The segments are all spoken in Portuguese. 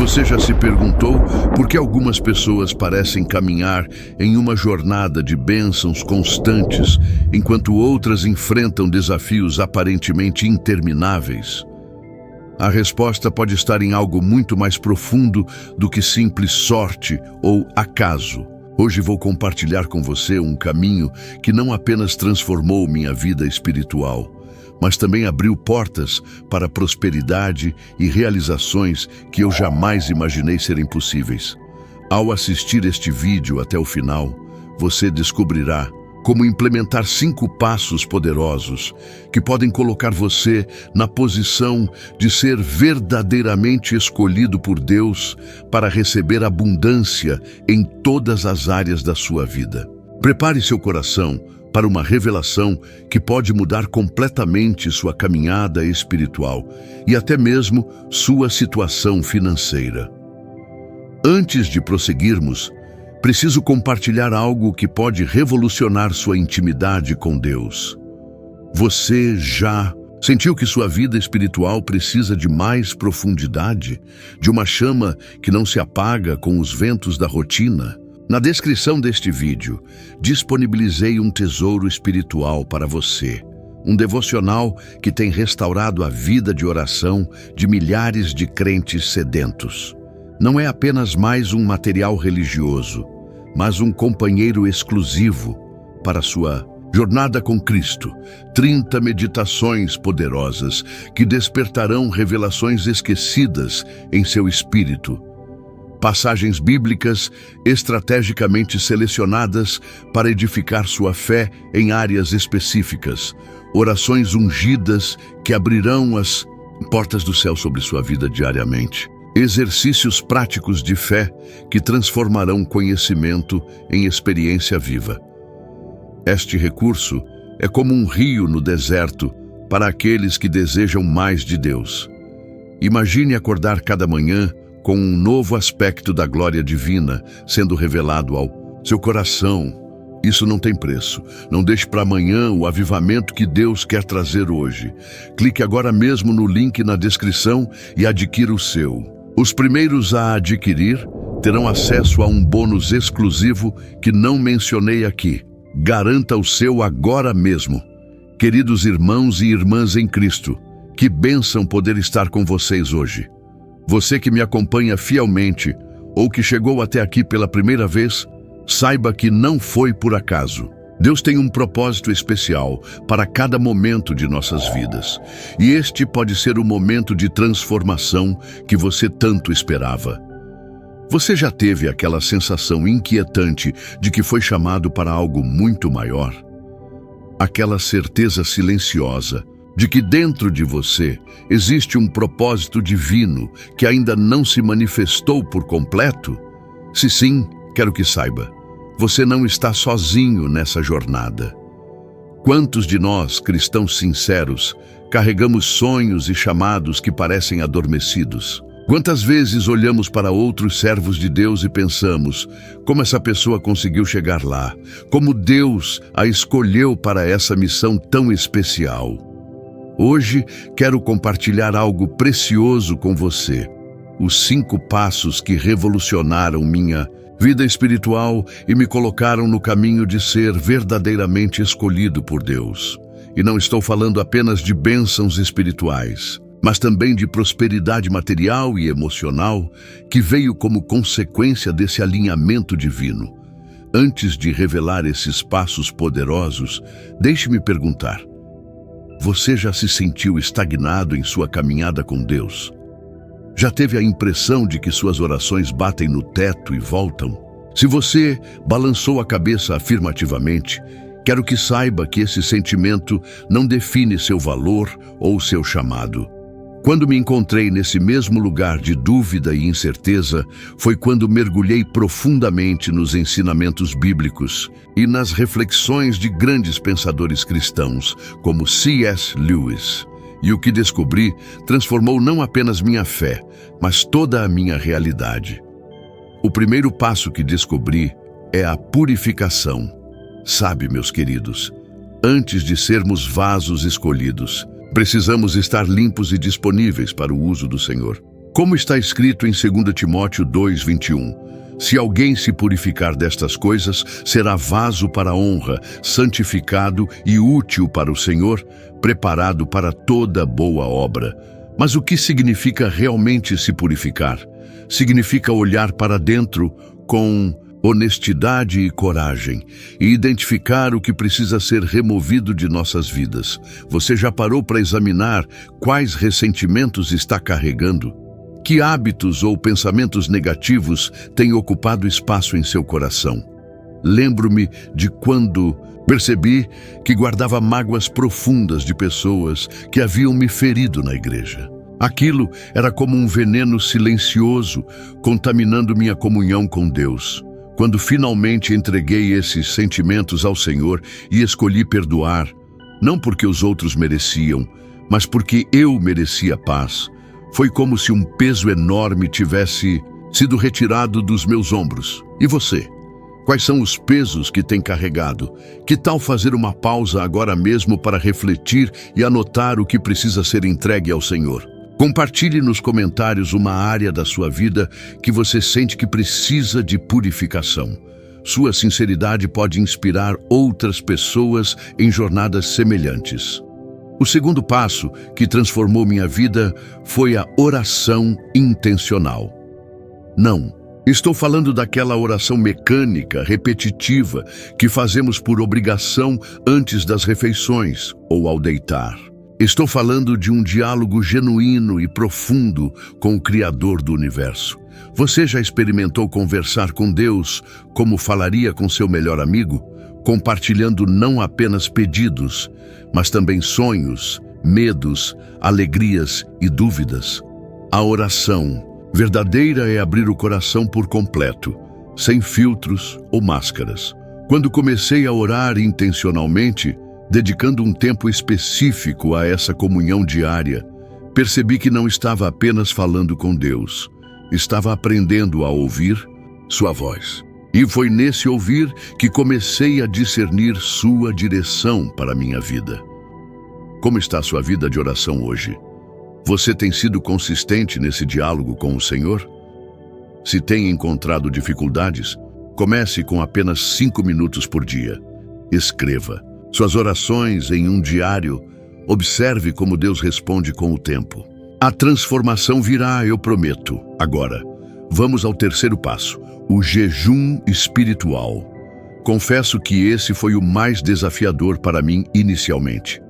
Você já se perguntou por que algumas pessoas parecem caminhar em uma jornada de bênçãos constantes, enquanto outras enfrentam desafios aparentemente intermináveis? A resposta pode estar em algo muito mais profundo do que simples sorte ou acaso. Hoje vou compartilhar com você um caminho que não apenas transformou minha vida espiritual, mas também abriu portas para prosperidade e realizações que eu jamais imaginei serem possíveis. Ao assistir este vídeo até o final, você descobrirá como implementar 5 passos poderosos que podem colocar você na posição de ser verdadeiramente escolhido por Deus para receber abundância em todas as áreas da sua vida. Prepare seu coração para uma revelação que pode mudar completamente sua caminhada espiritual e até mesmo sua situação financeira. Antes de prosseguirmos, preciso compartilhar algo que pode revolucionar sua intimidade com Deus. Você já sentiu que sua vida espiritual precisa de mais profundidade, de uma chama que não se apaga com os ventos da rotina? Na descrição deste vídeo, disponibilizei um tesouro espiritual para você. Um devocional que tem restaurado a vida de oração de milhares de crentes sedentos. Não é apenas mais um material religioso, mas um companheiro exclusivo para sua jornada com Cristo. 30 meditações poderosas que despertarão revelações esquecidas em seu espírito. Passagens bíblicas estrategicamente selecionadas para edificar sua fé em áreas específicas. Orações ungidas que abrirão as portas do céu sobre sua vida diariamente. Exercícios práticos de fé que transformarão conhecimento em experiência viva. Este recurso é como um rio no deserto para aqueles que desejam mais de Deus. Imagine acordar cada manhã com um novo aspecto da glória divina sendo revelado ao seu coração. Isso não tem preço. Não deixe para amanhã o avivamento que Deus quer trazer hoje. Clique agora mesmo no link na descrição e adquira o seu. Os primeiros a adquirir terão acesso a um bônus exclusivo que não mencionei aqui. Garanta o seu agora mesmo. Queridos irmãos e irmãs em Cristo, que bênção poder estar com vocês hoje. Você que me acompanha fielmente ou que chegou até aqui pela primeira vez, saiba que não foi por acaso. Deus tem um propósito especial para cada momento de nossas vidas. E este pode ser o momento de transformação que você tanto esperava. Você já teve aquela sensação inquietante de que foi chamado para algo muito maior? Aquela certeza silenciosa de que dentro de você existe um propósito divino que ainda não se manifestou por completo? Se sim, quero que saiba, você não está sozinho nessa jornada. Quantos de nós, cristãos sinceros, carregamos sonhos e chamados que parecem adormecidos? Quantas vezes olhamos para outros servos de Deus e pensamos, como essa pessoa conseguiu chegar lá? Como Deus a escolheu para essa missão tão especial? Hoje quero compartilhar algo precioso com você. Os 5 passos que revolucionaram minha vida espiritual e me colocaram no caminho de ser verdadeiramente escolhido por Deus. E não estou falando apenas de bênçãos espirituais, mas também de prosperidade material e emocional que veio como consequência desse alinhamento divino. Antes de revelar esses passos poderosos, deixe-me perguntar: você já se sentiu estagnado em sua caminhada com Deus? Já teve a impressão de que suas orações batem no teto e voltam? Se você balançou a cabeça afirmativamente, quero que saiba que esse sentimento não define seu valor ou seu chamado. Quando me encontrei nesse mesmo lugar de dúvida e incerteza, foi quando mergulhei profundamente nos ensinamentos bíblicos e nas reflexões de grandes pensadores cristãos, como C.S. Lewis. E o que descobri transformou não apenas minha fé, mas toda a minha realidade. O primeiro passo que descobri é a purificação. Sabe, meus queridos, antes de sermos vasos escolhidos, precisamos estar limpos e disponíveis para o uso do Senhor. Como está escrito em 2 Timóteo 2:21, se alguém se purificar destas coisas, será vaso para a honra, santificado e útil para o Senhor, preparado para toda boa obra. Mas o que significa realmente se purificar? Significa olhar para dentro com honestidade e coragem e identificar o que precisa ser removido de nossas vidas. Você já parou para examinar quais ressentimentos está carregando? Que hábitos ou pensamentos negativos têm ocupado espaço em seu coração? Lembro-me de quando percebi que guardava mágoas profundas de pessoas que haviam me ferido na igreja. Aquilo era como um veneno silencioso, contaminando minha comunhão com Deus. Quando finalmente entreguei esses sentimentos ao Senhor e escolhi perdoar, não porque os outros mereciam, mas porque eu merecia paz, foi como se um peso enorme tivesse sido retirado dos meus ombros. E você? Quais são os pesos que tem carregado? Que tal fazer uma pausa agora mesmo para refletir e anotar o que precisa ser entregue ao Senhor? Compartilhe nos comentários uma área da sua vida que você sente que precisa de purificação. Sua sinceridade pode inspirar outras pessoas em jornadas semelhantes. O segundo passo que transformou minha vida foi a oração intencional. Não, estou falando daquela oração mecânica, repetitiva, que fazemos por obrigação antes das refeições ou ao deitar. Estou falando de um diálogo genuíno e profundo com o Criador do Universo. Você já experimentou conversar com Deus como falaria com seu melhor amigo, compartilhando não apenas pedidos, mas também sonhos, medos, alegrias e dúvidas? A oração verdadeira é abrir o coração por completo, sem filtros ou máscaras. Quando comecei a orar intencionalmente, dedicando um tempo específico a essa comunhão diária, percebi que não estava apenas falando com Deus, estava aprendendo a ouvir sua voz. E foi nesse ouvir que comecei a discernir sua direção para a minha vida. Como está a sua vida de oração hoje? Você tem sido consistente nesse diálogo com o Senhor? Se tem encontrado dificuldades, comece com apenas 5 minutos por dia. Escreva suas orações em um diário. Observe como Deus responde com o tempo. A transformação virá, eu prometo. Agora, vamos ao terceiro passo, o jejum espiritual. Confesso que esse foi o mais desafiador para mim inicialmente.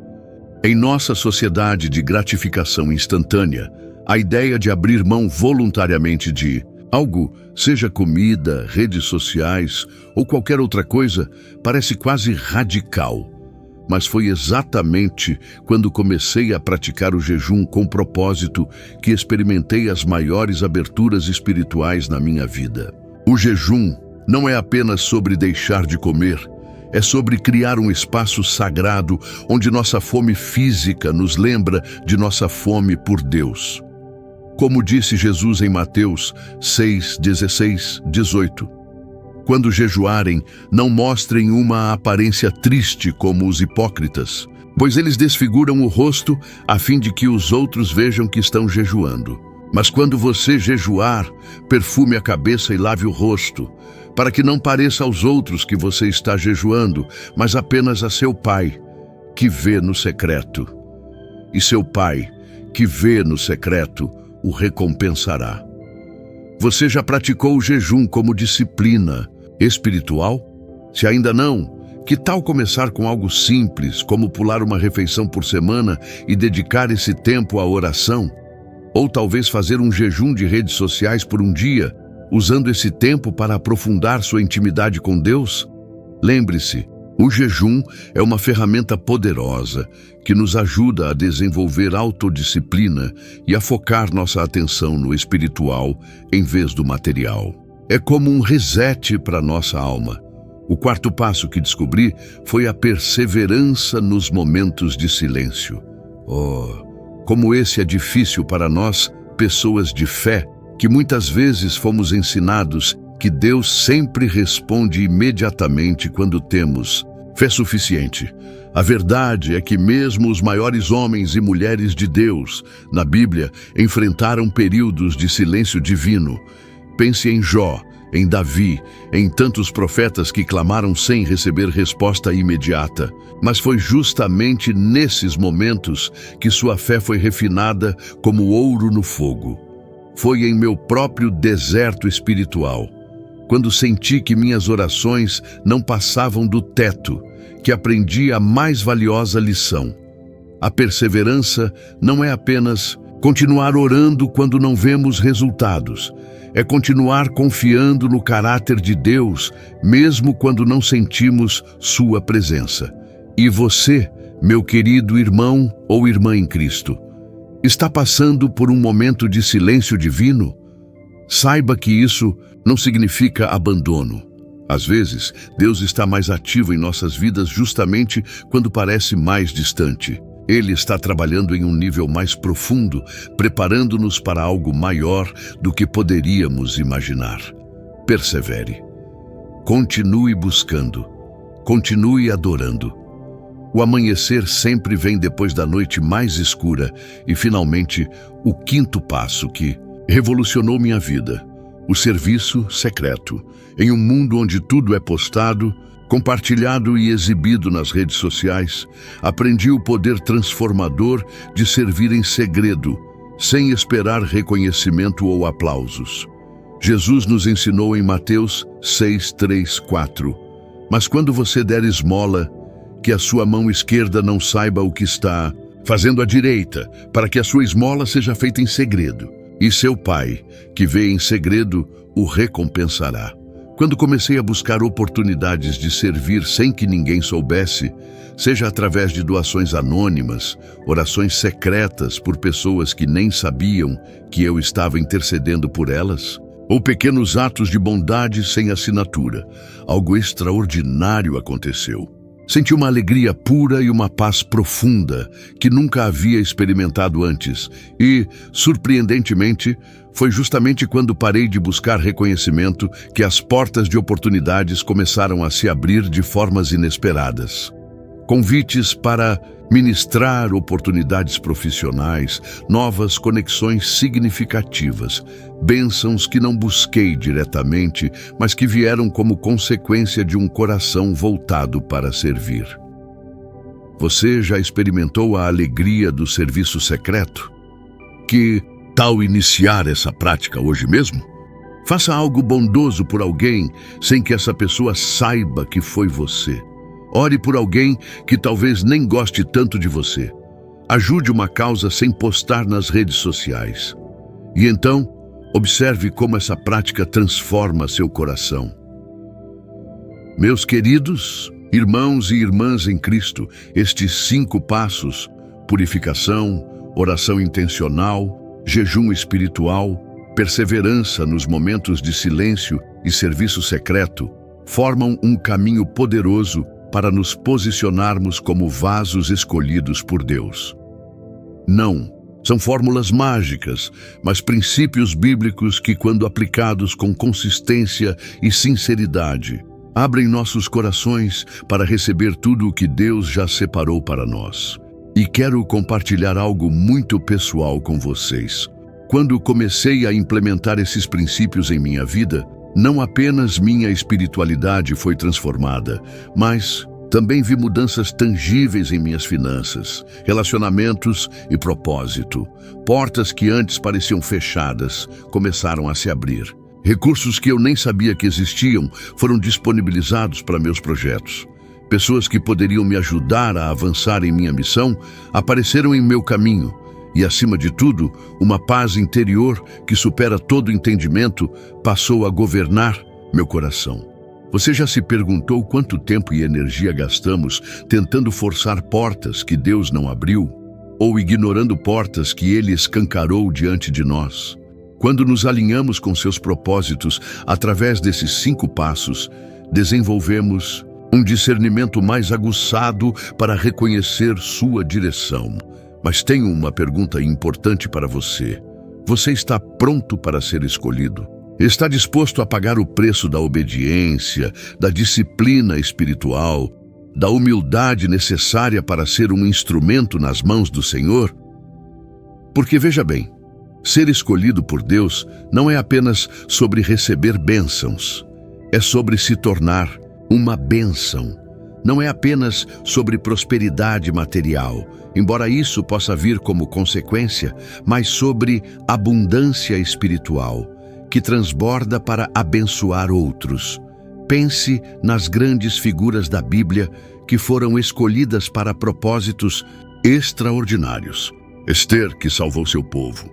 Em nossa sociedade de gratificação instantânea, a ideia de abrir mão voluntariamente de algo, seja comida, redes sociais ou qualquer outra coisa, parece quase radical. Mas foi exatamente quando comecei a praticar o jejum com propósito que experimentei as maiores aberturas espirituais na minha vida. O jejum não é apenas sobre deixar de comer, é sobre criar um espaço sagrado onde nossa fome física nos lembra de nossa fome por Deus. Como disse Jesus em Mateus 6, 16, 18. Quando jejuarem, não mostrem uma aparência triste como os hipócritas, pois eles desfiguram o rosto a fim de que os outros vejam que estão jejuando. Mas quando você jejuar, perfume a cabeça e lave o rosto, para que não pareça aos outros que você está jejuando, mas apenas a seu Pai, que vê no secreto. E seu Pai, que vê no secreto, o recompensará. Você já praticou o jejum como disciplina espiritual? Se ainda não, que tal começar com algo simples, como pular uma refeição por semana e dedicar esse tempo à oração? Ou talvez fazer um jejum de redes sociais por um dia, usando esse tempo para aprofundar sua intimidade com Deus? Lembre-se, o jejum é uma ferramenta poderosa que nos ajuda a desenvolver autodisciplina e a focar nossa atenção no espiritual em vez do material. É como um reset para nossa alma. O quarto passo que descobri foi a perseverança nos momentos de silêncio. Oh, como esse é difícil para nós, pessoas de fé, que muitas vezes fomos ensinados que Deus sempre responde imediatamente quando temos fé suficiente. A verdade é que mesmo os maiores homens e mulheres de Deus, na Bíblia, enfrentaram períodos de silêncio divino. Pense em Jó, em Davi, em tantos profetas que clamaram sem receber resposta imediata. Mas foi justamente nesses momentos que sua fé foi refinada como ouro no fogo. Foi em meu próprio deserto espiritual, quando senti que minhas orações não passavam do teto, que aprendi a mais valiosa lição. A perseverança não é apenas continuar orando quando não vemos resultados. É continuar confiando no caráter de Deus, mesmo quando não sentimos sua presença. E você, meu querido irmão ou irmã em Cristo, está passando por um momento de silêncio divino? Saiba que isso não significa abandono. Às vezes, Deus está mais ativo em nossas vidas justamente quando parece mais distante. Ele está trabalhando em um nível mais profundo, preparando-nos para algo maior do que poderíamos imaginar. Persevere. Continue buscando. Continue adorando. O amanhecer sempre vem depois da noite mais escura e, finalmente, o quinto passo que revolucionou minha vida: o serviço secreto. Em um mundo onde tudo é postado, compartilhado e exibido nas redes sociais, aprendi o poder transformador de servir em segredo, sem esperar reconhecimento ou aplausos. Jesus nos ensinou em Mateus 6:3-4. Mas quando você der esmola, que a sua mão esquerda não saiba o que está fazendo à direita, para que a sua esmola seja feita em segredo. E seu Pai, que vê em segredo, o recompensará. Quando comecei a buscar oportunidades de servir sem que ninguém soubesse, seja através de doações anônimas, orações secretas por pessoas que nem sabiam que eu estava intercedendo por elas, ou pequenos atos de bondade sem assinatura, algo extraordinário aconteceu. Senti uma alegria pura e uma paz profunda que nunca havia experimentado antes e, surpreendentemente, foi justamente quando parei de buscar reconhecimento que as portas de oportunidades começaram a se abrir de formas inesperadas. Convites para ministrar, oportunidades profissionais, novas conexões significativas, bênçãos que não busquei diretamente, mas que vieram como consequência de um coração voltado para servir. Você já experimentou a alegria do serviço secreto? Que tal iniciar essa prática hoje mesmo? Faça algo bondoso por alguém sem que essa pessoa saiba que foi você. Ore por alguém que talvez nem goste tanto de você. Ajude uma causa sem postar nas redes sociais. E então, observe como essa prática transforma seu coração. Meus queridos irmãos e irmãs em Cristo, estes 5 passos, purificação, oração intencional, jejum espiritual, perseverança nos momentos de silêncio e serviço secreto, formam um caminho poderoso para nos posicionarmos como vasos escolhidos por Deus. Não são fórmulas mágicas, mas princípios bíblicos que, quando aplicados com consistência e sinceridade, abrem nossos corações para receber tudo o que Deus já separou para nós. E quero compartilhar algo muito pessoal com vocês. Quando comecei a implementar esses princípios em minha vida, não apenas minha espiritualidade foi transformada, mas também vi mudanças tangíveis em minhas finanças, relacionamentos e propósito. Portas que antes pareciam fechadas começaram a se abrir. Recursos que eu nem sabia que existiam foram disponibilizados para meus projetos. Pessoas que poderiam me ajudar a avançar em minha missão apareceram em meu caminho. E, acima de tudo, uma paz interior que supera todo entendimento passou a governar meu coração. Você já se perguntou quanto tempo e energia gastamos tentando forçar portas que Deus não abriu? Ou ignorando portas que Ele escancarou diante de nós? Quando nos alinhamos com seus propósitos através desses 5 passos, desenvolvemos um discernimento mais aguçado para reconhecer sua direção. Mas tenho uma pergunta importante para você. Você está pronto para ser escolhido? Está disposto a pagar o preço da obediência, da disciplina espiritual, da humildade necessária para ser um instrumento nas mãos do Senhor? Porque veja bem, ser escolhido por Deus não é apenas sobre receber bênçãos, é sobre se tornar uma bênção. Não é apenas sobre prosperidade material, embora isso possa vir como consequência, mas sobre abundância espiritual, que transborda para abençoar outros. Pense nas grandes figuras da Bíblia que foram escolhidas para propósitos extraordinários. Esther, que salvou seu povo.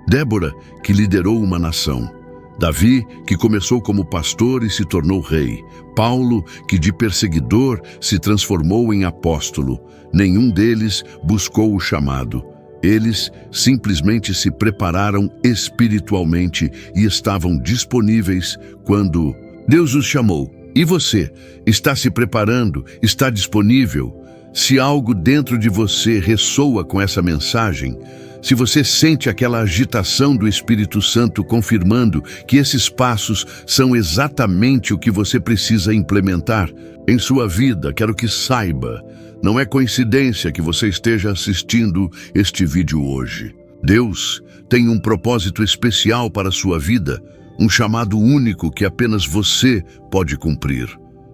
Débora, que liderou uma nação. Davi, que começou como pastor e se tornou rei. Paulo, que de perseguidor se transformou em apóstolo. Nenhum deles buscou o chamado. Eles simplesmente se prepararam espiritualmente e estavam disponíveis quando Deus os chamou. E você, está se preparando? Está disponível? Se algo dentro de você ressoa com essa mensagem, se você sente aquela agitação do Espírito Santo confirmando que esses passos são exatamente o que você precisa implementar em sua vida, quero que saiba, não é coincidência que você esteja assistindo este vídeo hoje. Deus tem um propósito especial para a sua vida, um chamado único que apenas você pode cumprir.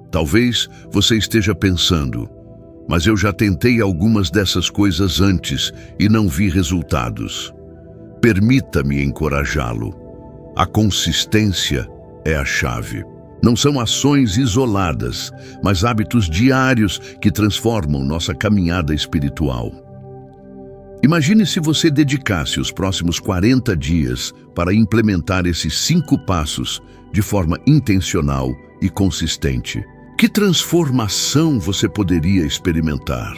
Talvez você esteja pensando, mas eu já tentei algumas dessas coisas antes e não vi resultados. Permita-me encorajá-lo. A consistência é a chave. Não são ações isoladas, mas hábitos diários que transformam nossa caminhada espiritual. Imagine se você dedicasse os próximos 40 dias para implementar esses 5 passos de forma intencional e consistente. Que transformação você poderia experimentar?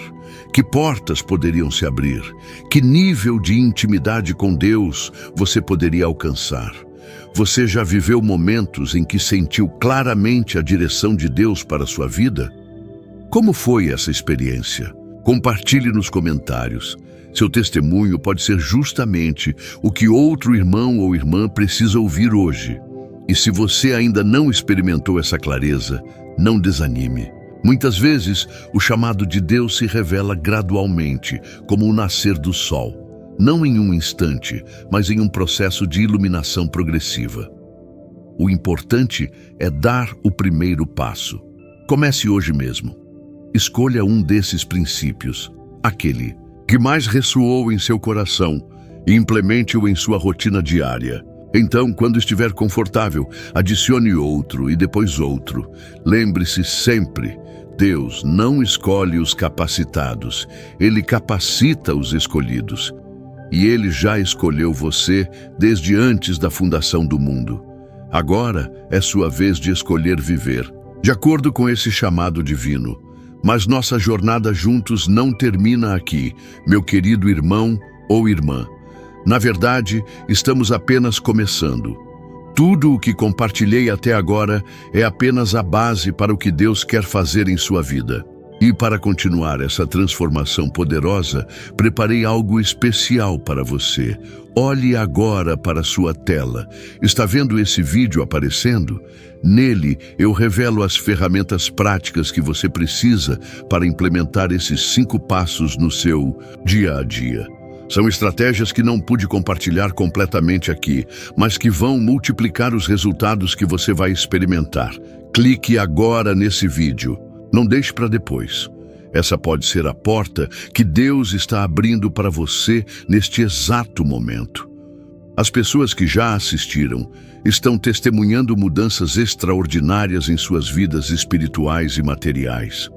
Que portas poderiam se abrir? Que nível de intimidade com Deus você poderia alcançar? Você já viveu momentos em que sentiu claramente a direção de Deus para a sua vida? Como foi essa experiência? Compartilhe nos comentários. Seu testemunho pode ser justamente o que outro irmão ou irmã precisa ouvir hoje. E se você ainda não experimentou essa clareza, não desanime. Muitas vezes, o chamado de Deus se revela gradualmente, como o nascer do sol. Não em um instante, mas em um processo de iluminação progressiva. O importante é dar o primeiro passo. Comece hoje mesmo. Escolha um desses princípios, aquele que mais ressoou em seu coração, e implemente-o em sua rotina diária. Então, quando estiver confortável, adicione outro e depois outro. Lembre-se sempre, Deus não escolhe os capacitados, Ele capacita os escolhidos. E Ele já escolheu você desde antes da fundação do mundo. Agora é sua vez de escolher viver, de acordo com esse chamado divino. Mas nossa jornada juntos não termina aqui, meu querido irmão ou irmã. Na verdade, estamos apenas começando. Tudo o que compartilhei até agora é apenas a base para o que Deus quer fazer em sua vida. E para continuar essa transformação poderosa, preparei algo especial para você. Olhe agora para sua tela. Está vendo esse vídeo aparecendo? Nele, eu revelo as ferramentas práticas que você precisa para implementar esses 5 passos no seu dia a dia. São estratégias que não pude compartilhar completamente aqui, mas que vão multiplicar os resultados que você vai experimentar. Clique agora nesse vídeo. Não deixe para depois. Essa pode ser a porta que Deus está abrindo para você neste exato momento. As pessoas que já assistiram estão testemunhando mudanças extraordinárias em suas vidas espirituais e materiais.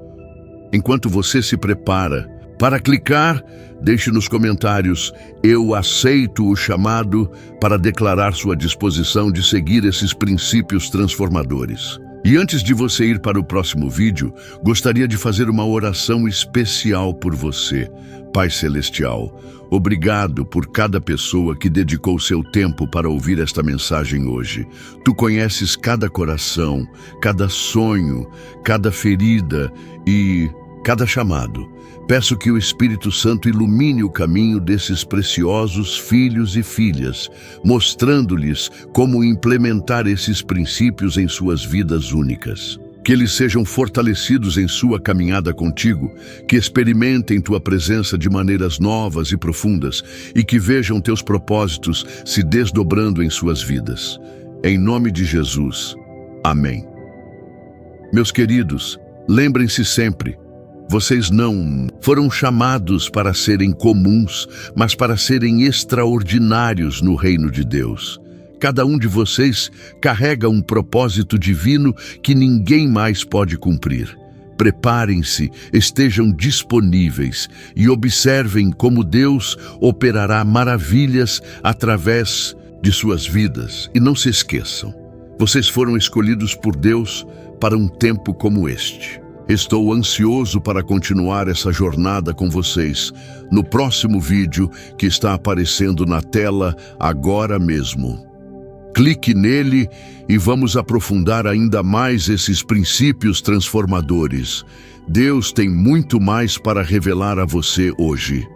Enquanto você se prepara para clicar, deixe nos comentários: eu aceito o chamado, para declarar sua disposição de seguir esses princípios transformadores. E antes de você ir para o próximo vídeo, gostaria de fazer uma oração especial por você. Pai Celestial, obrigado por cada pessoa que dedicou seu tempo para ouvir esta mensagem hoje. Tu conheces cada coração, cada sonho, cada ferida e cada chamado. Peço que o Espírito Santo ilumine o caminho desses preciosos filhos e filhas, mostrando-lhes como implementar esses princípios em suas vidas únicas. Que eles sejam fortalecidos em sua caminhada contigo, que experimentem tua presença de maneiras novas e profundas e que vejam teus propósitos se desdobrando em suas vidas. Em nome de Jesus. Amém. Meus queridos, lembrem-se sempre, vocês não foram chamados para serem comuns, mas para serem extraordinários no reino de Deus. Cada um de vocês carrega um propósito divino que ninguém mais pode cumprir. Preparem-se, estejam disponíveis e observem como Deus operará maravilhas através de suas vidas. E não se esqueçam, vocês foram escolhidos por Deus para um tempo como este. Estou ansioso para continuar essa jornada com vocês no próximo vídeo que está aparecendo na tela agora mesmo. Clique nele e vamos aprofundar ainda mais esses princípios transformadores. Deus tem muito mais para revelar a você hoje.